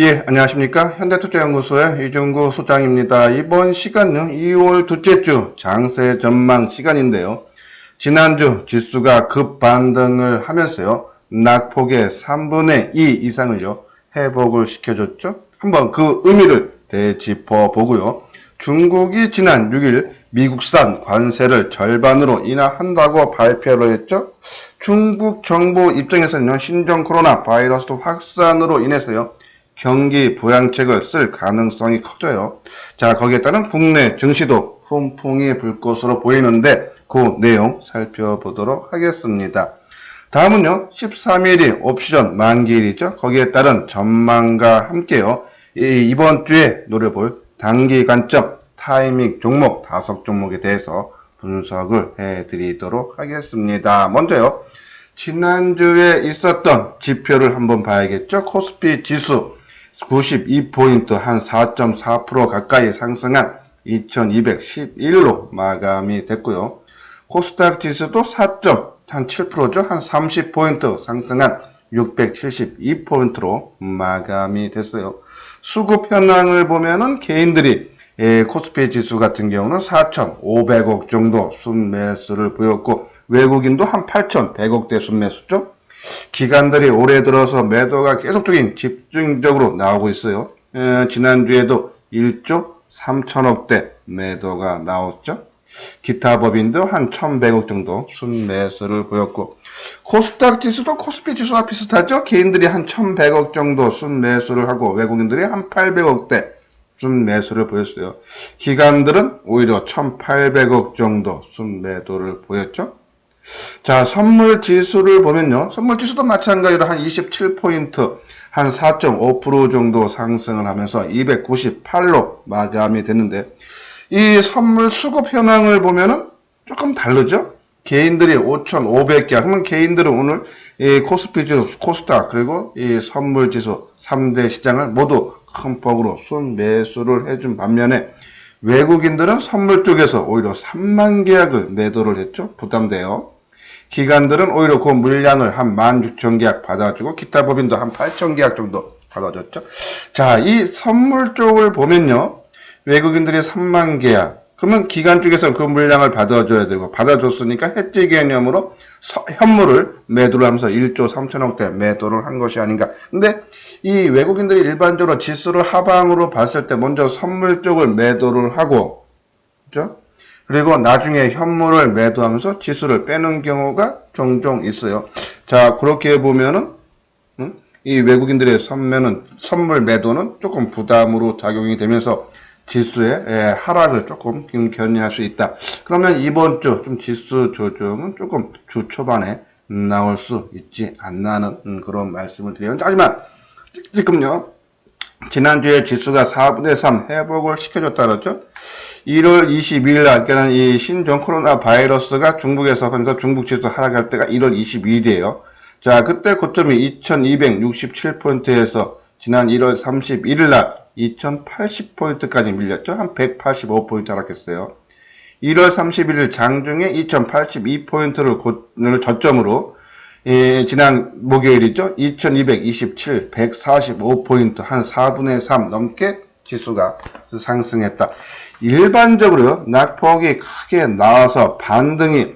예, 안녕하십니까. 현대투자연구소의 이종구 소장입니다. 이번 시간은 2월 둘째 주 장세 전망 시간인데요. 지난주 지수가 급반등을 하면서요. 낙폭의 3분의 2 이상을요. 회복을 시켜줬죠. 한번 그 의미를 되짚어 보고요. 중국이 지난 6일 미국산 관세를 절반으로 인하한다고 발표를 했죠. 중국 정부 입장에서는요. 신종 코로나 바이러스 확산으로 인해서요. 경기 부양책을 쓸 가능성이 커져요. 자, 거기에 따른 국내 증시도 훈풍이 불 것으로 보이는데 그 내용 살펴보도록 하겠습니다. 다음은요. 13일이 옵션 만기일이죠. 거기에 따른 전망과 함께요. 이번 주에 노려볼 단기 관점 타이밍 종목 5종목에 대해서 분석을 해드리도록 하겠습니다. 먼저요. 지난주에 있었던 지표를 한번 봐야겠죠. 코스피 지수 92포인트 한 4.4% 가까이 상승한 2211로 마감이 됐고요. 코스닥 지수도 4.7%죠. 한 30포인트 상승한 672포인트로 마감이 됐어요. 수급 현황을 보면은 개인들이 코스피 지수 같은 경우는 4,500억 정도 순매수를 보였고 외국인도 한 8,100억대 순매수죠. 기관들이 올해 들어서 매도가 계속적인 집중적으로 나오고 있어요. 지난주에도 1조 3천억대 매도가 나왔죠. 기타 법인도 한 1,100억 정도 순매수를 보였고 코스닥 지수도 코스피 지수와 비슷하죠. 개인들이 한 1,100억 정도 순매수를 하고 외국인들이 한 800억대 순매수를 보였어요. 기관들은 오히려 1,800억 정도 순매도를 보였죠. 자, 선물 지수를 보면요. 선물 지수도 마찬가지로 한 27포인트, 한 4.5% 정도 상승을 하면서 298로 마감이 됐는데, 이 선물 수급 현황을 보면은 조금 다르죠? 개인들이 5,500개, 그러면 개인들은 오늘 이 코스피 지수, 코스닥, 그리고 이 선물 지수 3대 시장을 모두 큰 폭으로 순매수를 해준 반면에 외국인들은 선물 쪽에서 오히려 3만 계약을 매도를 했죠. 부담돼요. 기관들은 오히려 그 물량을 한 16,000계약 받아주고 기타 법인도 한 8,000계약 정도 받아줬죠. 자, 이 선물 쪽을 보면요. 외국인들이 3만 계약. 그러면 기관 쪽에서 그 물량을 받아줘야 되고 받아줬으니까 해지 개념으로 현물을 매도를 하면서 1조 3천억대 매도를 한 것이 아닌가. 근데 이 외국인들이 일반적으로 지수를 하방으로 봤을 때 먼저 선물 쪽을 매도를 하고, 그죠? 그리고 나중에 현물을 매도하면서 지수를 빼는 경우가 종종 있어요. 자, 그렇게 보면은, 이 외국인들의 선물 매도는 조금 부담으로 작용이 되면서 지수의 하락을 조금 견인할 수 있다. 그러면 이번 주 좀 지수 조정은 조금 주 초반에 나올 수 있지 않나는 그런 말씀을 드려요. 하지만 지금요, 지난주에 지수가 4분의 3 회복을 시켜줬다 그랬죠? 1월 22일 날, 그러니까 이 신종 코로나 바이러스가 중국에서 하면서 중국 지수 하락할 때가 1월 22일이에요. 자, 그때 고점이 2267포인트에서 지난 1월 31일 날 2080포인트까지 밀렸죠? 한 185포인트 하락했어요. 1월 31일 장중에 2082포인트를 저점으로 지난 목요일이죠. 2227, 145포인트, 한 4분의 3 넘게 지수가 상승했다. 일반적으로 낙폭이 크게 나와서 반등이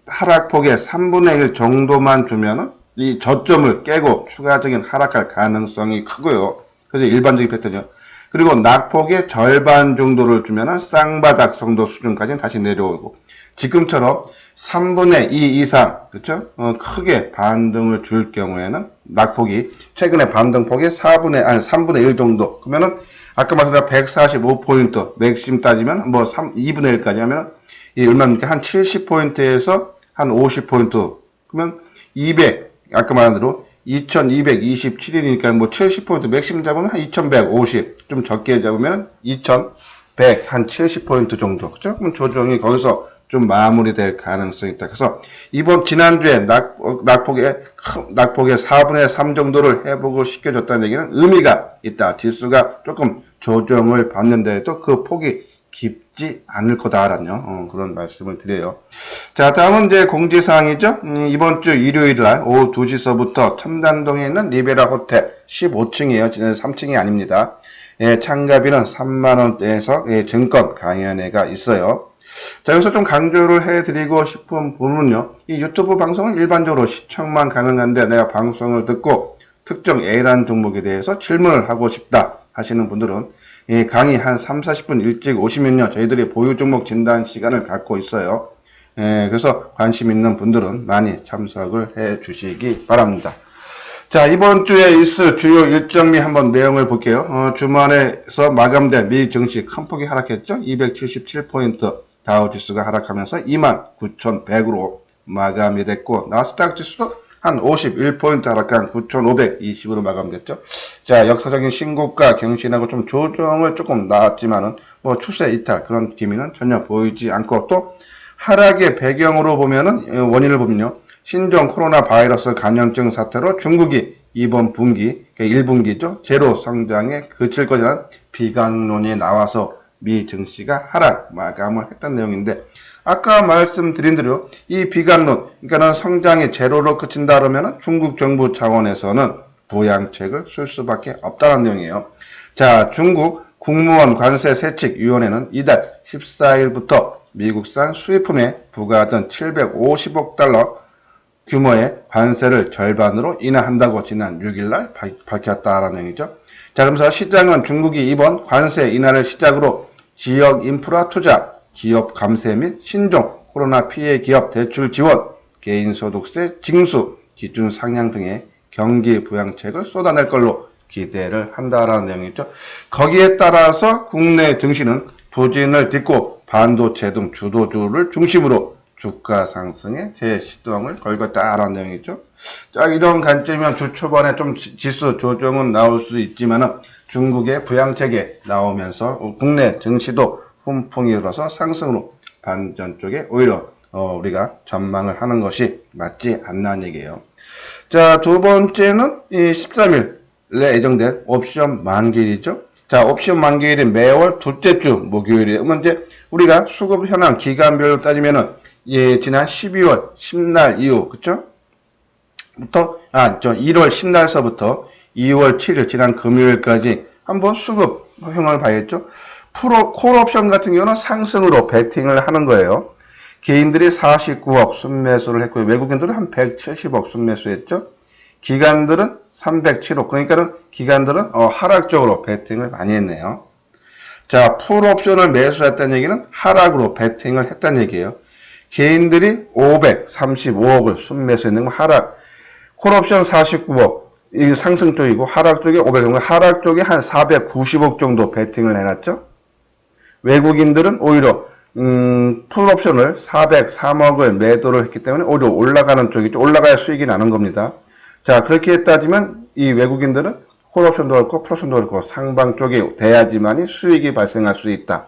하락폭의 3분의 1 정도만 주면은 이 저점을 깨고 추가적인 하락할 가능성이 크고요. 그래서 일반적인 패턴이요. 그리고 낙폭의 절반 정도를 주면은 쌍바닥 정도 수준까지는 다시 내려오고 지금처럼 3분의 2 이상, 그쵸? 크게 반등을 줄 경우에는 낙폭이 최근에 반등폭이 3분의 1 정도. 그러면은 아까 말씀드린 145포인트 맥심 따지면 뭐 2분의 1까지 하면은 이 얼마입니까? 한 70포인트에서 한 50포인트. 그러면 200, 아까 말한 대로 2227이니까 뭐 70포인트 맥심 잡으면 한 2150. 좀 적게 잡으면 2100, 한 70포인트 정도. 그죠? 그럼 조정이 거기서 좀 마무리될 가능성이 있다. 그래서 지난주에 낙폭의 4분의 3 정도를 회복을 시켜줬다는 얘기는 의미가 있다. 지수가 조금 조정을 받는데도 그 폭이 깊지 않을 거다라는 그런 말씀을 드려요. 자, 다음은 이제 공지사항이죠. 이번 주 일요일 날 오후 2시서부터 첨단동에 있는 리베라 호텔 15층이에요. 3층이 아닙니다. 예, 참가비는 3만원대에서 예, 증권 강연회가 있어요. 자, 여기서 좀 강조를 해드리고 싶은 부분은요. 이 유튜브 방송은 일반적으로 시청만 가능한데 내가 방송을 듣고 특정 A라는 종목에 대해서 질문을 하고 싶다 하시는 분들은 이 강의 한 3, 40분 일찍 오시면요. 저희들이 보유 종목 진단 시간을 갖고 있어요. 예, 그래서 관심 있는 분들은 많이 참석을 해 주시기 바랍니다. 자, 이번 주에 있을 주요 일정 및 한번 내용을 볼게요. 주말에서 마감된 미 증시 큰 폭이 하락했죠. 277포인트 다우지수가 하락하면서 29,100으로 마감이 됐고 나스닥 지수도 한 51포인트 하락한 9,520으로 마감됐죠. 자, 역사적인 신고가 경신하고 좀 조정을 조금 나왔지만은 뭐 추세 이탈 그런 기미는 전혀 보이지 않고 또 하락의 배경으로 보면은 원인을 보면요. 신종 코로나 바이러스 감염증 사태로 중국이 이번 분기, 1분기죠. 제로 성장에 그칠 것이라는 비관론이 나와서 미 증시가 하락 마감을 했던 내용인데 아까 말씀드린 대로 이 비관론, 그러니까는 성장이 제로로 그친다 그러면 중국 정부 차원에서는 부양책을 쓸 수밖에 없다는 내용이에요. 자, 중국 국무원 관세 세칙위원회는 이달 14일부터 미국산 수입품에 부과하던 750억 달러 규모의 관세를 절반으로 인하한다고 지난 6일날 밝혔다라는 얘기죠. 자, 그러면서 시장은 중국이 이번 관세 인하를 시작으로 지역 인프라 투자, 기업 감세 및 신종 코로나 피해 기업 대출 지원, 개인소득세 징수, 기준 상향 등의 경기 부양책을 쏟아낼 걸로 기대를 한다라는 내용이죠. 거기에 따라서 국내 증시는 부진을 딛고 반도체 등 주도주를 중심으로 주가 상승에 재시동을 걸겠다라는 내용이죠. 자, 이런 관점이면 주 초반에 좀 지수 조정은 나올 수 있지만은 중국의 부양책에 나오면서 국내 증시도 훈풍이 일어서 상승으로 반전 쪽에 오히려 우리가 전망을 하는 것이 맞지 않나는 얘기예요. 자, 두 번째는 이 13일에 예정된 옵션 만기일이죠. 자, 옵션 만기일이 매월 둘째 주 목요일이에요. 그러면 이제 우리가 수급 현황 기간별로 따지면은 예, 지난 12월 10날 이후, 그쵸? 1월 10날서부터 2월 7일, 지난 금요일까지 한번 수급 형을 봐야겠죠? 콜옵션 같은 경우는 상승으로 베팅을 하는 거예요. 개인들이 49억 순매수를 했고요. 외국인들은 한 170억 순매수했죠? 기관들은 307억. 그러니까는 기관들은 하락적으로 베팅을 많이 했네요. 자, 풀옵션을 매수했다는 얘기는 하락으로 베팅을 했다는 얘기예요. 개인들이 535억을 순매수했는 건 하락. 콜옵션 49억. 이 상승 쪽이고 하락 쪽에 500억. 하락 쪽에 한 490억 정도 베팅을 해놨죠. 외국인들은 오히려 풀옵션을 403억을 매도를 했기 때문에 오히려 올라가는 쪽이죠. 올라가야 수익이 나는 겁니다. 자, 그렇게 따지면 이 외국인들은 콜옵션도 그렇고 풀옵션도 그렇고 상방 쪽에 돼야지만이 수익이 발생할 수 있다.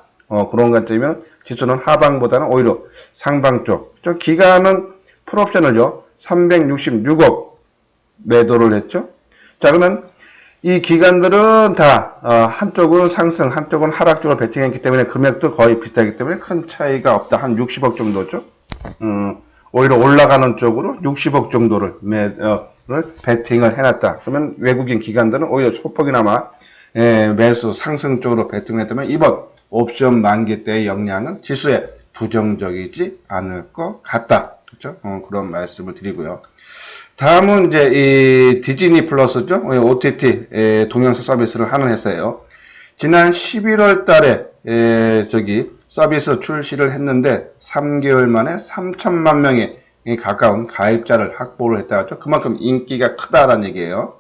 그런 관점이면 지수는 하방보다는 오히려 상방 쪽. 기간은 풀옵션을요 366억 매도를 했죠. 자, 그러면 이 기관들은 다 한쪽은 상승, 한쪽은 하락 쪽으로 베팅했기 때문에 금액도 거의 비슷하기 때문에 큰 차이가 없다. 한 60억 정도죠. 오히려 올라가는 쪽으로 60억 정도를 베팅을 해놨다. 그러면 외국인 기관들은 오히려 소폭이나마 매수 상승 쪽으로 베팅을 했다면 이번 옵션 만기 때의 영향은 지수에 부정적이지 않을 것 같다. 그렇죠? 그런 말씀을 드리고요. 다음은 이제 이 디즈니 플러스죠. OTT 동영상 서비스를 하는 회사예요. 지난 11월 달에 서비스 출시를 했는데 3개월 만에 3천만 명에 가까운 가입자를 확보를 했다고. 그만큼 인기가 크다라는 얘기예요.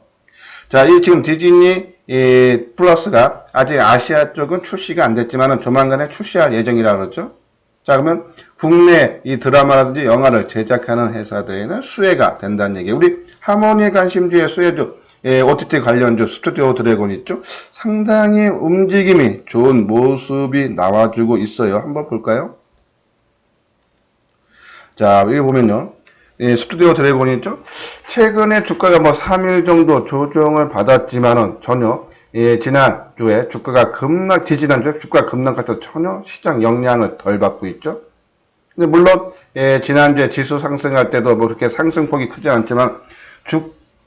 자, 이 지금 디즈니 플러스가 아직 아시아 쪽은 출시가 안 됐지만은 조만간에 출시할 예정이라고 그러죠. 자, 그러면 국내 이 드라마라든지 영화를 제작하는 회사들에는 수혜가 된다는 얘기예요. 우리 하모니에 관심주의 수혜주, OTT 관련주 스튜디오 드래곤 있죠? 상당히 움직임이 좋은 모습이 나와주고 있어요. 한번 볼까요? 자, 여기 보면요. 스튜디오 드래곤이 있죠? 최근에 주가가 3일 정도 조정을 받았지만은 전혀 지난주에 지지난주에 주가가 급락해서 전혀 시장 영향을 덜 받고 있죠. 근데 물론, 지난주에 지수 상승할 때도 뭐 그렇게 상승폭이 크지 않지만,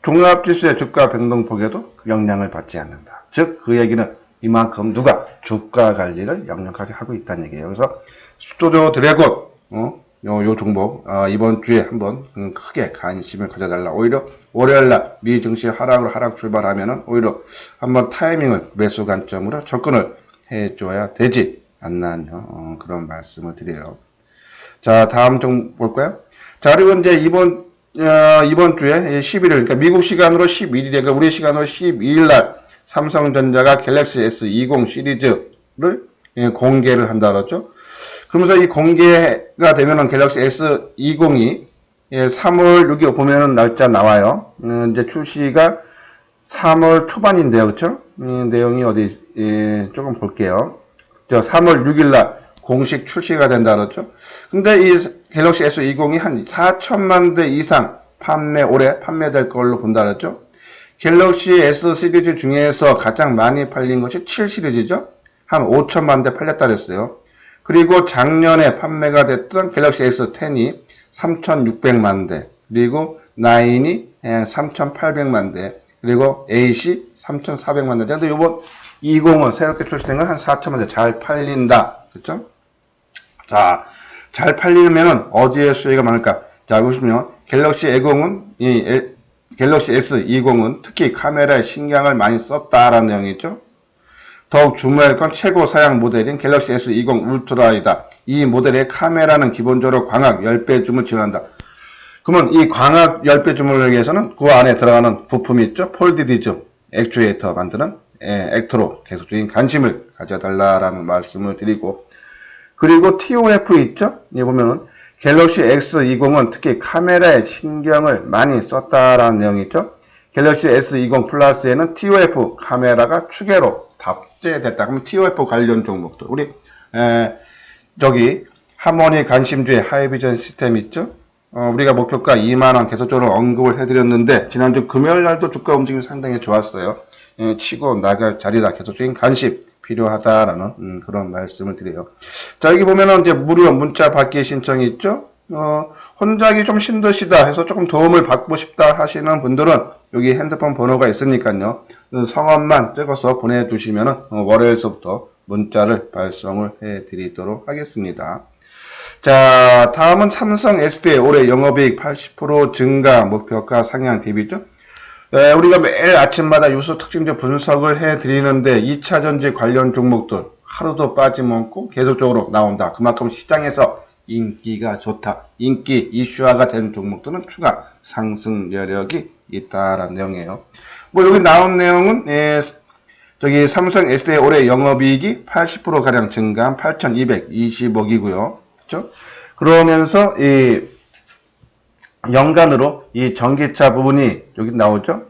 종합지수의 주가 변동폭에도 그 영향을 받지 않는다. 즉, 그 얘기는 이만큼 누가 주가 관리를 역력하게 하고 있다는 얘기예요. 그래서 스튜디오 드래곤, 요 종목, 이번 주에 한번 크게 관심을 가져달라. 오히려 월요일날 미 증시 하락 출발하면은 오히려 한번 타이밍을 매수 관점으로 접근을 해줘야 되지 않나, 그런 말씀을 드려요. 자, 다음 좀 볼까요? 자, 그리고 이제 이번 주에 11일, 그러니까 미국 시간으로 11일에, 그러니까 우리 시간으로 12일 날 삼성전자가 갤럭시 S20 시리즈를 공개를 한다 그랬죠. 그러면서 이 공개가 되면은 갤럭시 S20이 3월 6일 보면은 날짜 나와요. 이제 출시가 3월 초반인데요. 그쵸? 내용이 어디, 조금 볼게요. 3월 6일 날 공식 출시가 된다 그랬죠. 근데 이 갤럭시 S20이 한 4천만 대 이상 올해 판매될 걸로 본다 그랬죠. 갤럭시 S 시리즈 중에서 가장 많이 팔린 것이 7 시리즈죠. 한 5천만 대 팔렸다 그랬어요. 그리고 작년에 판매가 됐던 갤럭시 S10이 3,600만 대, 그리고 9이 3,800만 대, 그리고 8이 3,400만 대. 그래서 이번 20은 새롭게 출시된 건 한 4천만 대 잘 팔린다. 그렇죠? 자, 잘 팔리면은 어디에 수요가 많을까? 자, 보시면 갤럭시 갤럭시 S20은 특히 카메라에 신경을 많이 썼다라는 내용이죠. 더욱 주목할 건 최고 사양 모델인 갤럭시 S20 울트라이다. 이 모델의 카메라는 기본적으로 광학 10배 줌을 지원한다. 그러면 이 광학 10배 줌을 위해서는 그 안에 들어가는 부품이 있죠. 폴디드 줌, 액추에이터 만드는 액터로 계속적인 관심을 가져달라라는 말씀을 드리고, 그리고 TOF 있죠. 여기 보면은 갤럭시 S20은 특히 카메라에 신경을 많이 썼다라는 내용이 있죠. 갤럭시 S20 플러스에는 TOF 카메라가 추가로 탑재됐다. 그럼 TOF 관련 종목도 우리 저기 하모니 관심주의 하이비전 시스템 있죠. 우리가 목표가 2만원 계속적으로 언급을 해드렸는데 지난주 금요일날도 주가 움직임이 상당히 좋았어요. 치고 나갈 자리다. 계속적인 관심 필요하다라는 그런 말씀을 드려요. 자, 여기 보면은 이제 무료 문자 받기 신청이 있죠. 혼자 하기 좀 힘드시다 해서 조금 도움을 받고 싶다 하시는 분들은 여기 핸드폰 번호가 있으니까요. 성함만 찍어서 보내주시면은 월요일서부터 문자를 발송을 해드리도록 하겠습니다. 자, 다음은 삼성 SDI 올해 영업이익 80% 증가 목표가 상향 대비죠. 우리가 매일 아침마다 유수 특징적 분석을 해드리는데 2차전지 관련 종목들 하루도 빠짐없고 계속적으로 나온다. 그만큼 시장에서 인기가 좋다. 인기 이슈화가 된 종목들은 추가 상승 여력이 있다라는 내용이에요. 뭐 여기 나온 내용은 저기 삼성 SDI 올해 영업이익이 80%가량 증가한 8,220억이고요. 그렇죠? 그러면서 이 연간으로 이 전기차 부분이 여기 나오죠.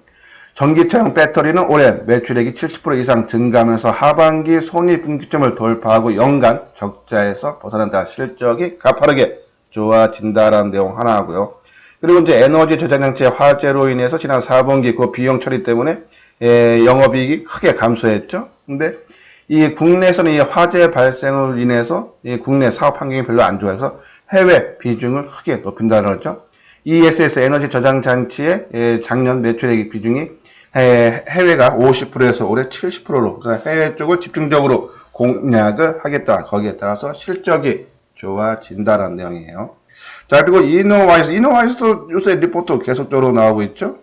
전기차용 배터리는 올해 매출액이 70% 이상 증가하면서 하반기 손익분기점을 돌파하고 연간 적자에서 벗어난다. 실적이 가파르게 좋아진다라는 내용 하나 하고요. 그리고 이제 에너지 저장장치의 화재로 인해서 지난 4분기 그 비용 처리 때문에 영업이익이 크게 감소했죠. 근데 이 국내에서는 이 화재 발생으로 인해서 이 국내 사업 환경이 별로 안 좋아서 해외 비중을 크게 높인다는 거죠. ESS 에너지 저장 장치의 작년 매출액 비중이 해외가 50%에서 올해 70%로 그러니까 해외 쪽을 집중적으로 공략을 하겠다. 거기에 따라서 실적이 좋아진다라는 내용이에요. 자, 그리고 이노와이스도 요새 리포트 계속적으로 나오고 있죠.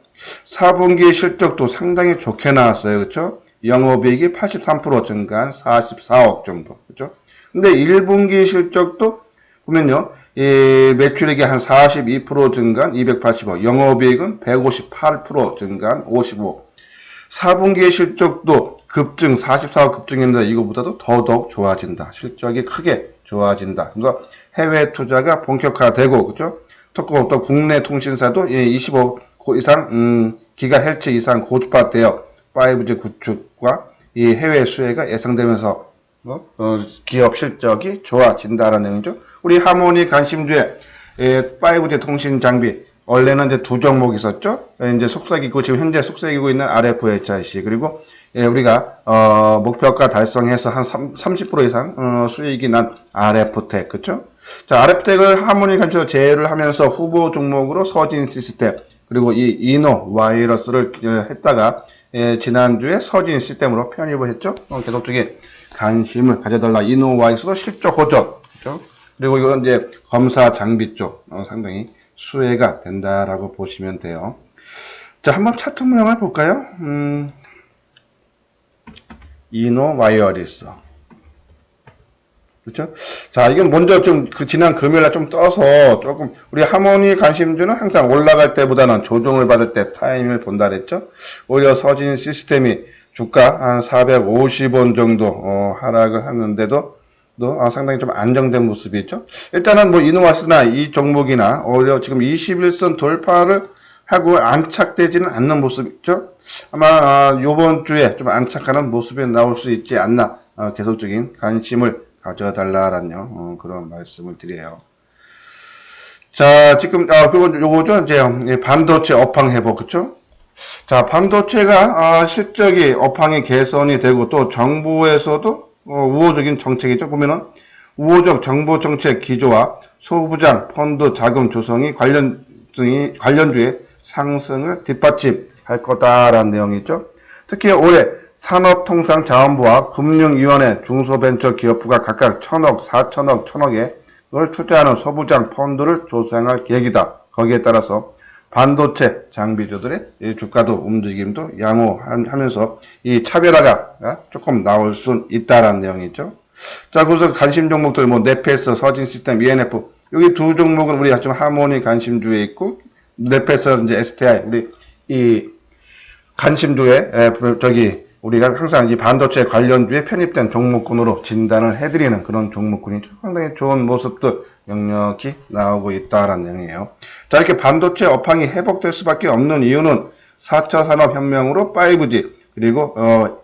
4분기 실적도 상당히 좋게 나왔어요. 그렇죠? 영업이익이 83% 증가한 44억 정도. 그렇죠? 근데 1분기 실적도 보면요. 이 매출액이 한 42% 증가한 280억, 영업이익은 158% 증가한 55억. 4분기의 실적도 급증, 44억 급증했는데 이거보다도 더더욱 좋아진다. 실적이 크게 좋아진다. 그래서 해외 투자가 본격화되고, 그죠? 또 국내 통신사도 25 이상, 기가헬츠 이상 고주파 대역 5G 구축과 이 해외 수혜가 예상되면서 기업 실적이 좋아진다라는 내용이죠. 우리 하모니 관심주의 5G 통신 장비 원래는 이제 두 종목이 있었죠. 이제 속삭이고 지금 현재 속삭이고 있는 RFHIC 그리고 우리가 목표가 달성해서 한 30% 이상 수익이 난 RF텍 그렇죠? 자, RF텍을 하모니 간주로 제외를 하면서 후보 종목으로 서진 시스템 그리고 이 이노 와이러스를 했다가 지난주에 서진 시스템으로 편입을 했죠. 계속적인 관심을 가져달라. 이노 와이러스도 실적 호전 그렇죠? 그리고 이건 이제 검사 장비 쪽 상당히 수혜가 된다라고 보시면 돼요. 자, 한번 차트 모양을 볼까요? 이노 와이어리스. 그렇죠? 자, 이건 먼저 좀 지난 금요일에 좀 떠서 조금 우리 하모니 관심주는 항상 올라갈 때보다는 조정을 받을 때 타이밍을 본다 그랬죠? 오히려 서진 시스템이 주가 한 450원 정도 하락을 하는데도 상당히 좀 안정된 모습이 있죠. 일단은 뭐 이노와스나 이 종목이나 오히려 지금 21선 돌파를 하고 안착되지는 않는 모습 있죠. 아마 요번 주에 좀 안착하는 모습이 나올 수 있지 않나 계속적인 관심을 가져달라라는 그런 말씀을 드려요. 자, 지금 그리고 요거죠. 이제 반도체 업황 회복 그쵸? 자, 반도체가 실적이 업황이 개선이 되고 또 정부에서도 우호적인 정책이죠. 보면은 우호적 정보 정책 기조와 소부장 펀드 자금 조성이 관련주의 상승을 뒷받침할 거다라는 내용이죠. 특히 올해 산업통상자원부와 금융위원회 중소벤처기업부가 각각 1,000억, 4,000억, 1,000억을 투자하는 소부장 펀드를 조성할 계획이다. 거기에 따라서 반도체 장비주들의 주가도 움직임도 양호하면서 이 차별화가 조금 나올 수 있다라는 내용이죠. 자, 그래서 관심 종목들 뭐 네페스, 서진 시스템, ENF 여기 두 종목은 우리 좀 하모니 관심주에 있고 네페스 이제 STI 우리 이 관심주에 우리가 항상 이 반도체 관련주에 편입된 종목군으로 진단을 해드리는 그런 종목군이죠. 상당히 좋은 모습도 역력이 나오고 있다라는 내용이에요. 자, 이렇게 반도체 업황이 회복될 수밖에 없는 이유는 4차 산업혁명으로 5G 그리고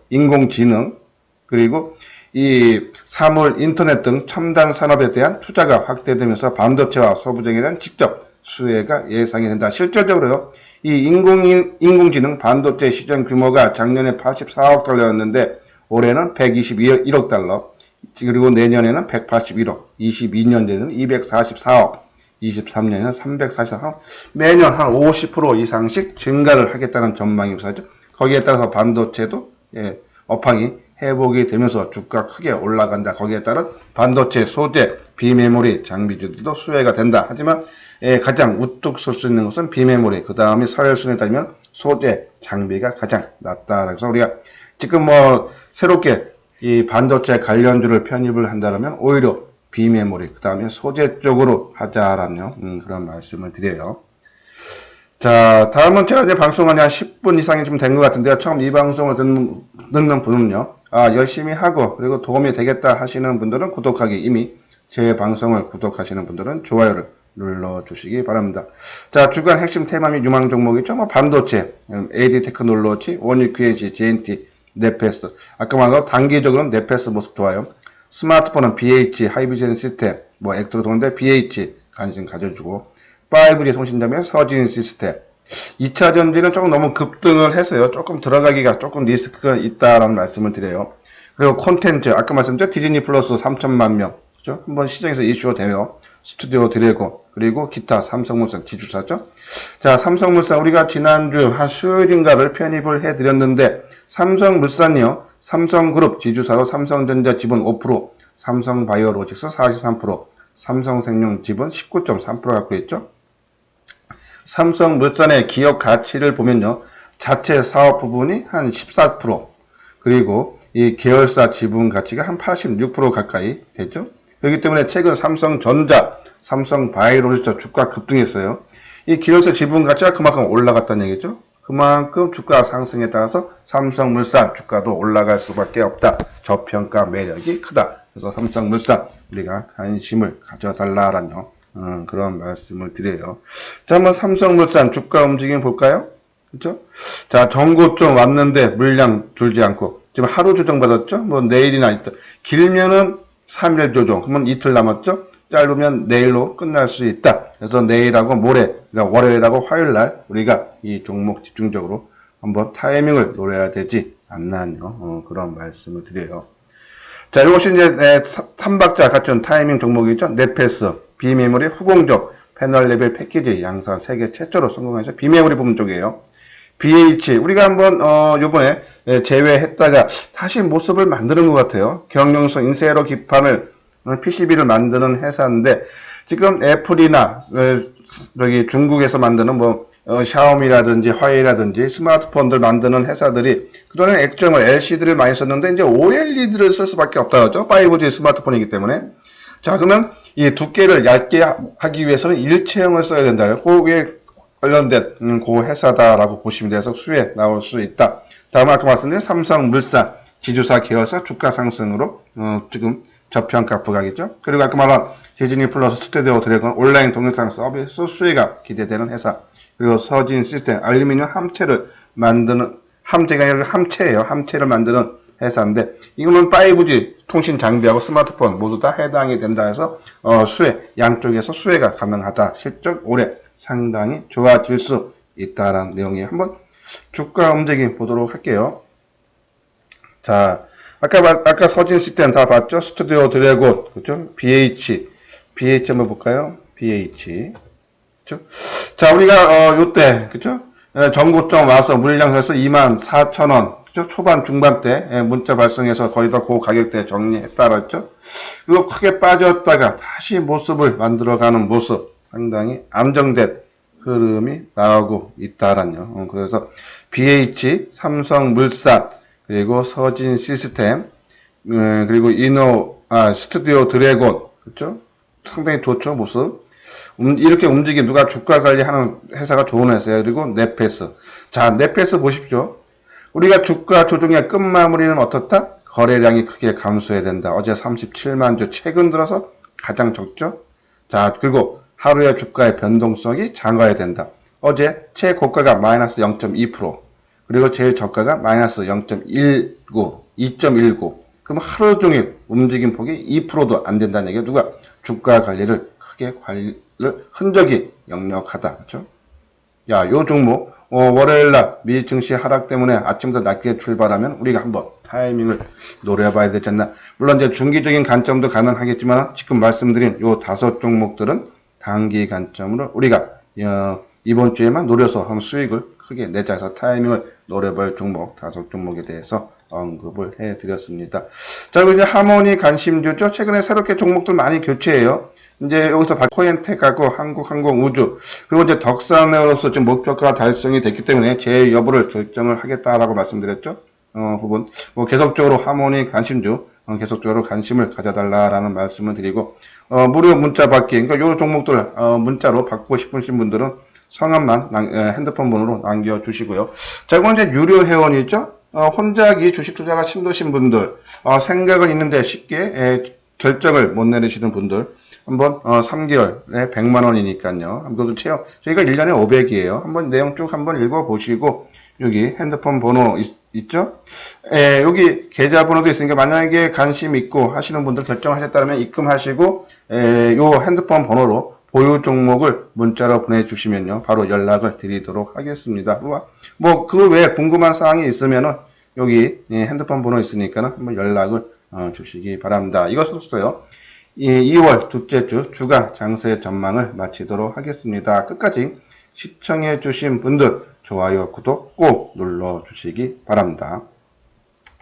인공지능 그리고 이 사물 인터넷 등 첨단 산업에 대한 투자가 확대되면서 반도체와 소부장에 대한 직접 수혜가 예상이 된다. 실질적으로요, 이 인공지능 반도체 시장 규모가 작년에 84억 달러였는데 올해는 121억 달러, 그리고 내년에는 181억, 22년에는 244억, 23년에는 344억, 매년 한 50% 이상씩 증가를 하겠다는 전망이 우사죠. 거기에 따라서 반도체도 업황이 회복이 되면서 주가 크게 올라간다. 거기에 따른 반도체, 소재, 비메모리 장비주들도 수혜가 된다. 하지만 가장 우뚝 설 수 있는 것은 비메모리, 그 다음에 서열순위에 따지면 소재, 장비가 가장 낫다. 그래서 우리가 지금 뭐 새롭게 이 반도체 관련주를 편입을 한다면 오히려 비메모리, 그 다음에 소재 쪽으로 하자라는 그런 말씀을 드려요. 자, 다음은 제가 이제 방송한 한 10분 이상이 좀 된 것 같은데요. 처음 이 방송을 듣는 분은요, 열심히 하고 그리고 도움이 되겠다 하시는 분들은 구독하기, 이미 제 방송을 구독하시는 분들은 좋아요를 눌러주시기 바랍니다. 자, 주간 핵심 테마 및 유망 종목이죠. 뭐 반도체, AD 테크놀로지, 원유 QNC, JNT, 네페스. 아까 말한 단기적으로는 네페스 모습 좋아요. 스마트폰은 BH, 하이비전 시스템, 뭐 액트로 도는데 BH 관심 가져주고, 5G 통신점의 서진 시스템. 2차 전지는 조금 너무 급등을 했어요. 조금 들어가기가 조금 리스크가 있다라는 말씀을 드려요. 그리고 콘텐츠, 아까 말씀드렸죠. 디즈니 플러스 3천만 명. 그죠? 한번 시장에서 이슈가 되며, 스튜디오 드래곤, 그리고 기타 삼성물산 지주사죠. 자, 삼성물산 우리가 지난주 한 수요일인가를 편입을 해드렸는데, 삼성물산이요. 삼성그룹 지주사로 삼성전자 지분 5%, 삼성바이오로직스 43%, 삼성생명 지분 19.3% 갖고 있죠. 삼성물산의 기업 가치를 보면요. 자체 사업 부분이 한 14%, 그리고 이 계열사 지분 가치가 한 86% 가까이 되죠. 그렇기 때문에 최근 삼성전자, 삼성바이오로직스 주가 급등했어요. 이 계열사 지분 가치가 그만큼 올라갔다는 얘기죠. 그만큼 주가 상승에 따라서 삼성물산 주가도 올라갈 수밖에 없다. 저평가 매력이 크다. 그래서 삼성물산 우리가 관심을 가져달라라는 그런 말씀을 드려요. 자, 한번 삼성물산 주가 움직임 볼까요? 그렇죠? 자, 전고점 왔는데 물량 줄지 않고 지금 하루 조정 받았죠? 뭐 내일이나 이틀, 길면은 3일 조정, 그러면 이틀 남았죠? 짧으면 내일로 끝날 수 있다. 그래서 내일하고 모레, 그러니까 월요일하고 화요일날 우리가 이 종목 집중적으로 한번 타이밍을 노려야 되지 않나요? 그런 말씀을 드려요. 자, 이것이 이제 3박자 갖춘 타이밍 종목이죠. 넷패스, 비메모리 후공조, 패널 레벨 패키지 양산 세계 최초로 성공해서 비메모리 부분 쪽이에요. BH 우리가 한번 요번에 제외했다가 다시 모습을 만드는 것 같아요. 경영성 인쇄로 기판을 PCB를 만드는 회사인데 지금 애플이나 저기 중국에서 만드는 뭐 샤오미라든지 화웨이라든지 스마트폰들 만드는 회사들이 그전에 액정을 LCD를 많이 썼는데 이제 OLED를 쓸 수밖에 없다 그러죠. 5G 스마트폰이기 때문에. 자, 그러면 이 두께를 얇게 하기 위해서는 일체형을 써야 된다. 그게 관련된 그 회사다라고 보시면 돼서 수에 나올 수 있다. 다음 아까 말씀드린 삼성물산 지주사 계열사 주가 상승으로 지금 저평가 부각이죠. 그리고 아까 말한 디즈니 플러스 스튜디오 드래곤 온라인 동영상 서비스 수혜가 기대되는 회사. 그리고 서진 시스템 알루미늄 함체를 만드는 함재가 아니라 함체예요. 함체를 만드는 회사인데 이거는 5G 통신 장비하고 스마트폰 모두 다 해당이 된다 해서 수혜 양쪽에서 수혜가 가능하다. 실적 올해 상당히 좋아질 수 있다라는 내용이 한번 주가 움직임 보도록 할게요. 자, 아까 서진 시스템 다 봤죠? 스튜디오 드래곤, 그죠? BH 한번 볼까요? BH. 그죠? 자, 우리가 요때, 그죠? 전고점 와서 물량해서 24,000원, 그죠? 초반 중반 때 문자 발송해서 거의 다 그 가격대에 정리했다 그랬죠? 그리고 크게 빠졌다가 다시 모습을 만들어가는 모습 상당히 안정된 흐름이 나오고 있다라뇨. 그래서 BH, 삼성물산, 그리고 서진 시스템, 그리고 스튜디오 드래곤, 그렇죠? 상당히 좋죠, 모습. 이렇게 움직임, 누가 주가 관리하는 회사가 좋은 회사예요. 그리고 넷패스. 자, 넷패스 보십시오. 우리가 주가 조정의 끝마무리는 어떻다? 거래량이 크게 감소해야 된다. 어제 37만 주, 최근 들어서 가장 적죠? 자, 그리고 하루의 주가의 변동성이 장가야 된다. 어제 최고가가 마이너스 0.2%, 그리고 제일 저가가 마이너스 0.19, 2.19. 그럼 하루 종일 움직임 폭이 2%도 안 된다는 얘기가 누가 주가 관리를 크게 관리를 흔적이 역력하다. 그렇죠? 야, 요 종목 월요일날 미 증시 하락 때문에 아침부터 낮게 출발하면 우리가 한번 타이밍을 노려봐야 되지 않나. 물론 이제 중기적인 관점도 가능하겠지만 지금 말씀드린 요 5 종목들은 단기 관점으로 우리가 이번 주에만 노려서 한번 수익을 크게 내자 해서 타이밍을 노려볼 종목 5 종목에 대해서 언급을 해드렸습니다. 자, 그리고 이제 하모니 관심주죠. 최근에 새롭게 종목들 많이 교체해요. 이제 여기서 코엔텍하고 한국항공우주, 그리고 이제 덕산에어로서 지금 목표가 달성이 됐기 때문에 제 여부를 결정을 하겠다라고 말씀드렸죠. 부분 뭐 계속적으로 하모니 관심주 계속적으로 관심을 가져달라라는 말씀을 드리고 무료 문자 받기, 그러니까 요 종목들 문자로 받고 싶으신 분들은 성함만 핸드폰 번호로 남겨주시고요. 자, 이건 이제 유료 회원이죠. 혼자기 주식 투자가 힘드신 분들, 생각은 있는데 쉽게 결정을 못 내리시는 분들, 한번 3개월에 100만 원이니까요. 한번 채워. 저희가 1년에 500이에요. 한번 내용 쭉 한번 읽어보시고 여기 핸드폰 번호 있죠? 여기 계좌번호도 있으니까 만약에 관심 있고 하시는 분들 결정하셨다면 입금하시고 요 핸드폰 번호로 보유 종목을 문자로 보내주시면요 바로 연락을 드리도록 하겠습니다. 뭐 그 외에 궁금한 사항이 있으면은 여기 핸드폰 번호 있으니까 한번 연락을 주시기 바랍니다. 이것으로써요 2월 둘째 주 주간 장세 전망을 마치도록 하겠습니다. 끝까지 시청해 주신 분들 좋아요 구독 꼭 눌러 주시기 바랍니다.